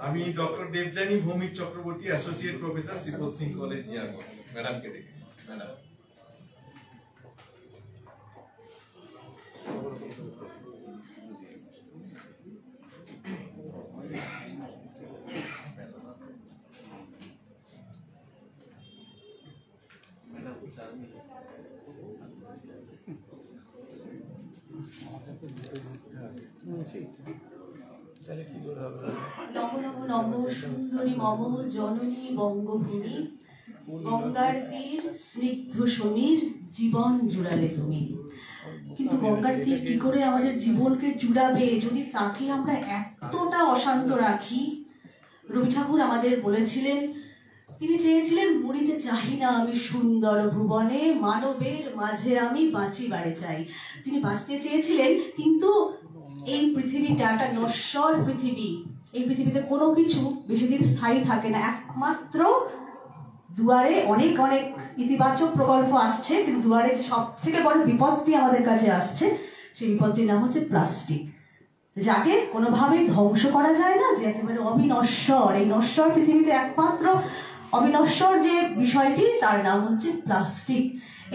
আমি doctor Debjani Bhowmik Chakraborty, associate professor, Sripat Singh college, Jiaganj. ম্যাডামকে ডেকে ম্যাডাম। নম নম নম সুন্দরী মম জননী বঙ্গভূমি, গঙ্গার তীর স্নিগ্ধ সমীর, জীবন জুড়ালে তুমি। কিন্তু গঙ্গার তীর কি করে আমাদের জীবনকে জুড়াবে যদি তাকে আমরা এতটা অশান্ত রাখি? রবি ঠাকুর আমাদের বলেছিলেন, তিনি চেয়েছিলেন মরিতে চাহি না আমি সুন্দর ভুবনে, মানবের মাঝে আমি বাঁচিবারে চাই। তিনি বাঁচতে চেয়েছিলেন, কিন্তু এই পৃথিবীটা একটা নশ্বর পৃথিবী। এই পৃথিবীতে কোনো কিছু বেশি দিন স্থায়ী থাকে না। একমাত্র দুয়ারে অনেক অনেক ইতিবাচক প্রকল্প আসছে, কিন্তু দুয়ারে যে সব থেকে বড় বিপদটি আমাদের কাছে আসছে, সেই বিপদটির নাম হচ্ছে প্লাস্টিক, যাকে কোনোভাবেই ধ্বংস করা যায় না, যে একেবারে অবিনশ্বর। এই নশ্বর পৃথিবীতে একমাত্র অবিনশ্বর যে বিষয়টি, তার নাম হচ্ছে প্লাস্টিক।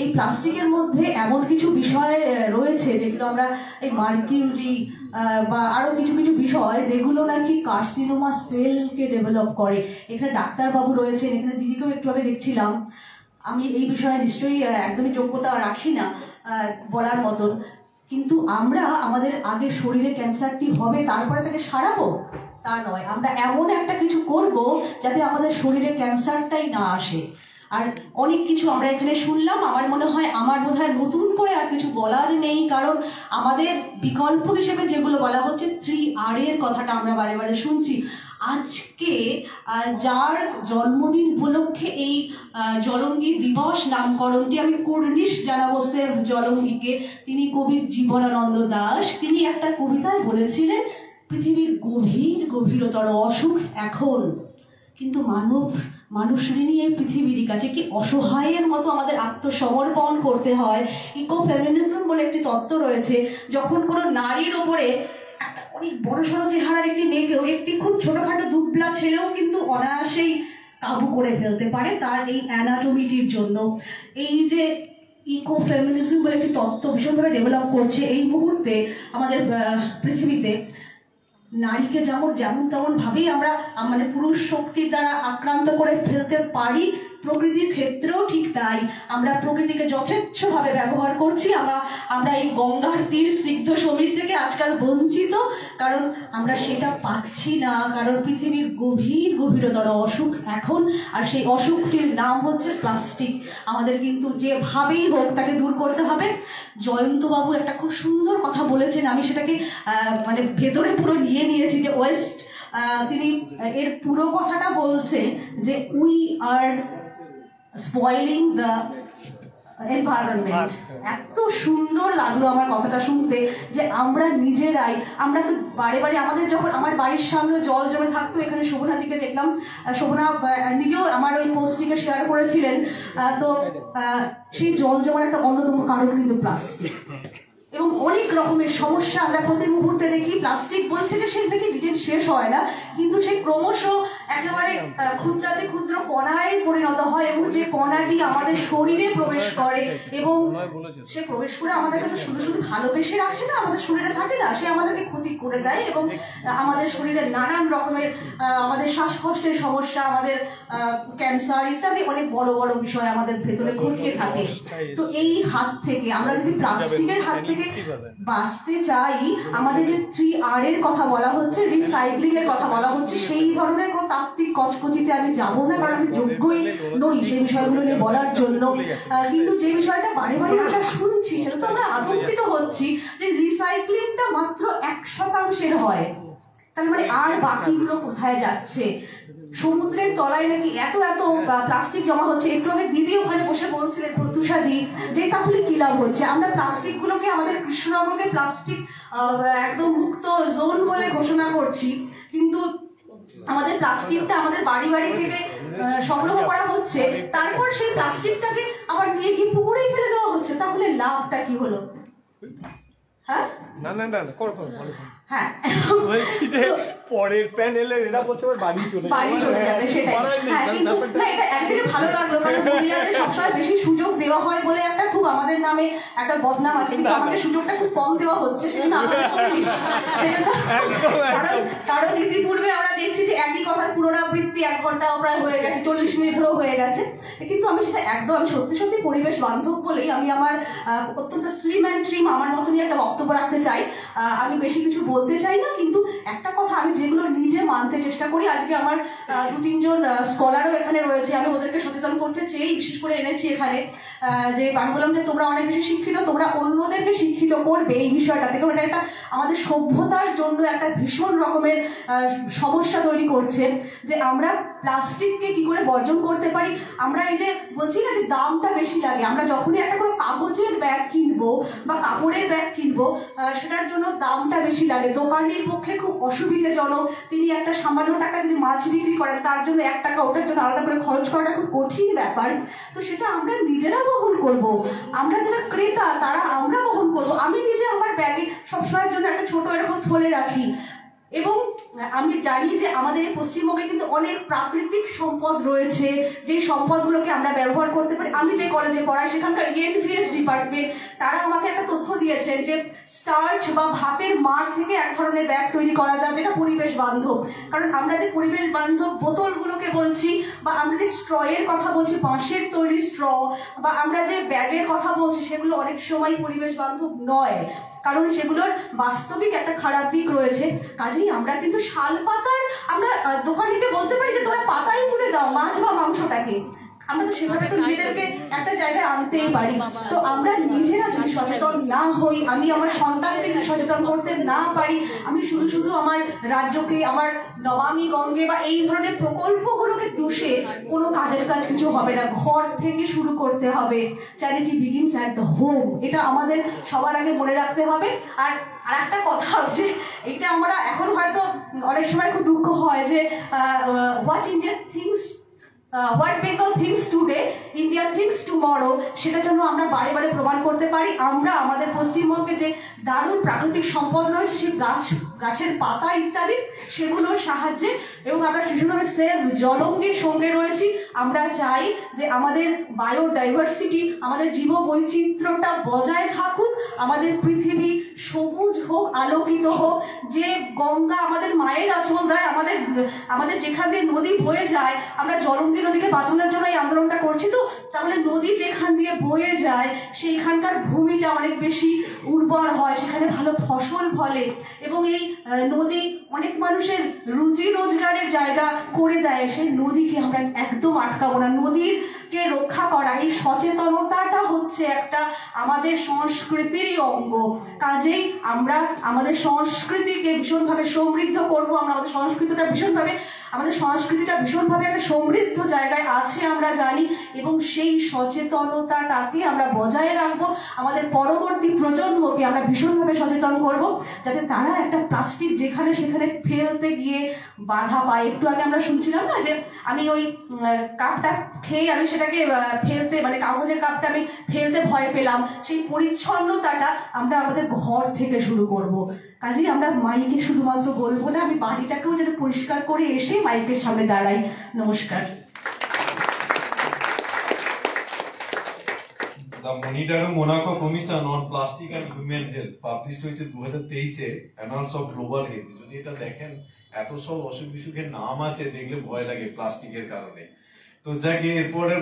এই প্লাস্টিকের মধ্যে এমন কিছু বিষয় রয়েছে যেগুলো আমরা এই মার্কিউরি বা আরো কিছু কিছু বিষয় যেগুলো নাকি কার্সিনোমা সেলকে ডেভেলপ করে। এখানে ডাক্তারবাবু রয়েছেন, এখানে দিদিকেও একটু আগে দেখছিলাম। আমি এই বিষয়ে নিশ্চয়ই একদমই যোগ্যতা রাখি না বলার মতন, কিন্তু আমরা আমাদের আগে শরীরে ক্যান্সারটি হবে তারপরে তাকে সারাবো তা নয়, আমরা এমন একটা কিছু করব যাতে আমাদের শরীরে ক্যান্সারটাই না আসে। আর অনেক কিছু আমরা এখানে শুনলাম। আমার মনে হয় আমার বোধহয় নতুন করে আর কিছু বলার নেই, কারণ আমাদের বিকল্প হিসেবে যেগুলো বলা হচ্ছে 3R এর কথাটা আমরা বারে বারে শুনছি। আজকে যার জন্মদিন উপলক্ষে এই জলঙ্গি দিবস নামকরণটি আমি কর্নিশ জানাবো সেফ জলঙ্গিকে। তিনি কবি জীবনানন্দ দাশ, তিনি একটা কবিতায় বলেছিলেন, পৃথিবীর গভীরতর অসুখ এখন, কিন্তু মানুষ ঋণী এই পৃথিবীর কাছে। কি অসহায়ের মতো আমাদের আত্মসমর্পণ করতে হয়। ইকো ফেমিনিজম বলে একটি তত্ত্ব রয়েছে, যখন কোনো নারীর ওপরে একটা অনেক বড়সড় চেহারার একটি মেয়েকেও, একটি খুব ছোটখাটো দুবলা ছেলেও কিন্তু অনায়াসেই কাবু করে ফেলতে পারে তার এই অ্যানাটমিটির জন্য। এই যে ইকো ফেমিনিজম বলে একটি তত্ত্ব ভীষণভাবে ডেভেলপ করছে এই মুহূর্তে আমাদের পৃথিবীতে, নারীকে যেমন তেমন ভাবেই আমরা মানে পুরুষ শক্তির দ্বারা আক্রান্ত করে ফেলতে পারি। প্রকৃতির ক্ষেত্রেও ঠিক তাই, আমরা প্রকৃতিকে যথেচ্ছভাবে ব্যবহার করছি। আমরা এই গঙ্গার তীর স্নিগ্ধ সমীর থেকে আজকাল বঞ্চিত, কারণ আমরা সেটা পাচ্ছি না, কারণ পৃথিবীর গভীরতর অসুখ এখন, আর সেই অসুখটির নাম হচ্ছে প্লাস্টিক। আমাদের কিন্তু যেভাবেই হোক তাকে দূর করতে হবে। জয়ন্তবাবু একটা খুব সুন্দর কথা বলেছেন, আমি সেটাকে মানে ভেতরে পুরো নিয়েছি, যে ওয়েস্ট, তিনি এর পুরো কথাটা বলছে যে we are spoiling the environment. এত সুন্দর লাগলো আমার কথাটা শুনতে, যে আমরা নিজেরাই, আমরা তো বারে বারে আমাদের যখন আমার বাড়ির সামনে জল জমে থাকতো, এখানে শোভনাদিকে দেখলাম, শোভনা নিজেও আমার ওই পোস্টটিকে শেয়ার করেছিলেন, তো সেই জল জমার একটা অন্যতম কারণ কিন্তু প্লাস্টিক। এবং অনেক রকমের সমস্যা আমরা প্রতি মুহূর্তে দেখি। প্লাস্টিক বলছে যে সে থেকে ডিটেল শেষ হয় না, কিন্তু সে ক্রমশ একেবারে ক্ষুদ্রাতি ক্ষুদ্র কণায় পরিণত হয়, এবং যে কণাটি আমাদের শরীরে প্রবেশ করে, এবং সে প্রবেশ করে আমাদেরকে তো শুধু শুধু ভালোবেসে রাখে না, আমাদের শরীরে থাকে না, সে আমাদেরকে ক্ষতি করে দেয়, এবং আমাদের শরীরে নানান রকমের আমাদের শ্বাসকষ্টের সমস্যা, আমাদের ক্যান্সার ইত্যাদি অনেক বড় বড় বিষয় আমাদের ভেতরে ঘটিয়ে থাকে। তো এই হাত থেকে আমরা যদি প্লাস্টিকের হাত থেকে বাঁচতে চাই, আমাদের যে 3R এর কথা বলা হচ্ছে, রিসাইক্লিং এর কথা বলা হচ্ছে, সেই ধরনের কোনো তাত্ত্বিক কচকচিতে আমি যাবো না, কারণ আমি যোগ্যই নই সেই বিষয়গুলো নিয়ে বলার জন্য। কিন্তু যে বিষয়টা বারে বারে আমরা শুনছি, সেটা তো আমরা আতঙ্কিত হচ্ছি, যে রিসাইক্লিংটা মাত্র 1% হয়, তার মানে আর বাকিগুলো কোথায় যাচ্ছে? সমুদ্রের তলায় নাকি এত এত প্লাস্টিক জমা হচ্ছে। একটু আগে দিদি ওখানে বসে বলছিলেন, প্রত্যুষাদি, যে তাহলে কি লাভ হচ্ছে? আমরা প্লাস্টিক গুলোকে, আমাদের কৃষ্ণনগরকে প্লাস্টিক একদম মুক্ত জোন বলে ঘোষণা করছি, কিন্তু আমাদের প্লাস্টিকটা আমাদের বাড়ি বাড়ি থেকে সংগ্রহ করা হচ্ছে, তারপর সেই প্লাস্টিকটাকে আবার নিয়ে গিয়ে পুকুরেই ফেলে দেওয়া হচ্ছে। তাহলে লাভটা কি হলো? হ্যাঁ না না না করো হ্যাঁ বলছি যে পরের প্যানেলের এরা বলছে বাড়ি চলে যাবে সেটাই। হ্যাঁ কিন্তু না, এটা একদিকে ভালো লাগলো, কারণ মহিলাদের সবসময় বেশি সুযোগ দেওয়া হয় বলে একটা খুব আমাদের নামে একটা বদনাম আছে, কিন্তু আমাদের সুযোগটা খুব কম দেওয়া হচ্ছে, সেজন্য আমরা কারণ ইতিপূর্বে আমরা দেখছি যে একই কথার পুনরাবৃত্তি 1 ঘন্টা প্রায় হয়ে গেছে, 40 মিনিটেরও হয়ে গেছে, কিন্তু আমি সেটা একদম আমি সত্যি সত্যি পরিবেশ বান্ধব বলেই আমি আমার অত্যন্ত স্লিম অ্যান্ড ট্রিম আমার মতনই একটা বক্তব্য রাখতে চাই। আমি বেশি কিছু বলতে চাই না, কিন্তু একটা কথা আমি যেগুলো নিজে মানতে চেষ্টা করি, আজকে আমার 2-3 জন স্কলারও এখানে রয়েছে, আমি ওদেরকে সচেতন করতে চেয়েই বিশেষ করে এনেছি এখানে, যে আমি বললাম যে তোমরা অনেক বেশি শিক্ষিত, তোমরা অন্যদেরকে শিক্ষিত করবে এই বিষয়টাতে, কারণ এটা একটা আমাদের সভ্যতার জন্য একটা ভীষণ রকমের সমস্যা তৈরি করছে, যে আমরা প্লাস্টিককে কি করে বর্জন করতে পারি। আমরা এই যে বলছি না যে দামটা বেশি লাগে, আমরা যখনই একটা কোনো কাগজের ব্যাগ কিনবো বা কাপড়ের ব্যাগ কিনবো, সেটার জন্য দামটা বেশি লাগে, দোকানের পক্ষে খুব অসুবিধাজনক, তিনি একটা সামান্য টাকা যদি মাছ বিক্রি করেন তার জন্য 1 টাকা ওটার জন্য আলাদা করে খরচ করাটা খুব কঠিন ব্যাপার। তো সেটা আমরা নিজেরা বহন করব, আমরা যারা ক্রেতা তারা আমরা বহন করব। আমি নিজে আমার ব্যাগে সবসময়ের জন্য একটা ছোট এরকম থলে রাখি, এবং আমি জানি যে আমাদের এই পশ্চিমবঙ্গে কিন্তু অনেক প্রাকৃতিক সম্পদ রয়েছে, যে সম্পদগুলোকে আমরা ব্যবহার করতে পারি। আমি যে কলেজে পড়াই সেখানকার ENVS ডিপার্টমেন্ট তারা আমাকে একটা তথ্য দিয়েছেন যে স্টার্চ বা ভাতের মাড় থেকে এক ধরনের ব্যাগ তৈরি করা যায়, যেটা পরিবেশ বান্ধব। কারণ আমরা যে পরিবেশ বান্ধব বোতলগুলোকে বলছি, বা আমরা যে স্ট্রয়ের কথা বলছি, বাঁশের তৈরি স্ট্র, বা আমরা যে ব্যাগের কথা বলছি, সেগুলো অনেক সময় পরিবেশ বান্ধব নয়, কারণ সেগুলোর বাস্তবিক একটা খারাপ দিক রয়েছে। কাজেই আমরা কিন্তু শাল পাতার আমরা দোকানিকে বলতে পারি যে তোমরা পাতাই পুড়ে দাও মাছ বা মাংসটাকে, আমরা তো সেভাবে তো নিজেদেরকে একটা জায়গায় আনতেই পারি। তো আমরা নিজেরা যদি সচেতন না হই, আমি আমার সন্তানকে যদি সচেতন করতে না পারি, আমি শুধু শুধু আমার রাজ্যকে, আমার নমামি গঙ্গে বা এই ধরনের প্রকল্পগুলোকে দোষে কোনো কাজের কাজ কিছু হবে না। ঘর থেকে শুরু করতে হবে, charity begins at the home, এটা আমাদের সবার আগে মনে রাখতে হবে। আর একটা কথা যে এটা আমরা এখন হয়তো অনেক সময় খুব দুঃখ হয় যে what India things what Bengal things today India things tomorrow, সেটা যেন আমরা বারে বারে প্রমাণ করতে পারি। আমরা আমাদের পশ্চিমবঙ্গে যে দারুণ প্রাকৃতিক সম্পদ রয়েছে, সেই গাছের পাতা ইত্যাদি, সেগুলোর সাহায্যে, এবং আমরা ভীষণভাবে সেভ জলঙ্গির সঙ্গে রয়েছি। আমরা চাই যে আমাদের বায়োডাইভার্সিটি, আমাদের জীববৈচিত্র্যটা বজায় থাকুক, আমাদের পৃথিবী সবুজ হোক, আলোকিত হোক, যে গঙ্গা আমাদের মায়ের আঁচল দেয়, আমাদের যেখান দিয়ে নদী বয়ে যায়, আমরা জলঙ্গি নদীকে বাঁচানোর জন্য এই আন্দোলনটা করছি। তো তাহলে নদী যেখান দিয়ে বয়ে যায় সেইখানকার ভূমিটা অনেক বেশি উর্বর হয়, সেখানে ভালো ফসল ফলে, এবং এই নদী অনেক মানুষের রুজি রোজগারের জায়গা করে দেয়। সেই নদীকে আমরা একদম আটকাবো না, নদীকে রক্ষা করা, এই সচেতনতাটা হচ্ছে একটা আমাদের সংস্কৃতিরই অঙ্গ। কাজেই আমরা আমাদের সংস্কৃতিকে ভীষণভাবে সমৃদ্ধ করবো, আমরা আমাদের সংস্কৃতিটা ভীষণভাবে একটা সমৃদ্ধ জায়গায় আছে আমরা জানি, এবং সেই সচেতনতাটাকে আমরা বজায় রাখবো। আমাদের পরবর্তী প্রজন্মকে আমরা ভীষণভাবে সচেতন করব, যাতে তারা একটা প্লাস্টিক যেখানে সেখানে ফেলতে গিয়ে বাধা পায়। একটু আগে আমরা শুনছিলাম না যে আমি ওই কাপটা খেয়ে আমি সেটাকে ফেলতে, মানে কাগজের কাপটা আমি ফেলতে ভয় পেলাম। সেই পরিচ্ছন্নতাটা আমরা আমাদের ঘর থেকে শুরু করব। কাজেই আমরা মাইকে শুধুমাত্র বলবো না, আমি বাড়িটাকেও যেন পরিষ্কার করে এসে মাইকের সামনে দাঁড়াই। নমস্কার। The Monetary Monaco Commission on Plastic and Human Health published হয়েছে 2023-এ অ্যানালস অফ গ্লোবাল হেলথ। যদি এটা দেখেন, এত সব অসুখ বিসুখের নাম আছে, দেখলে ভয় লাগে প্লাস্টিকের কারণে। তো যাকে এরপরের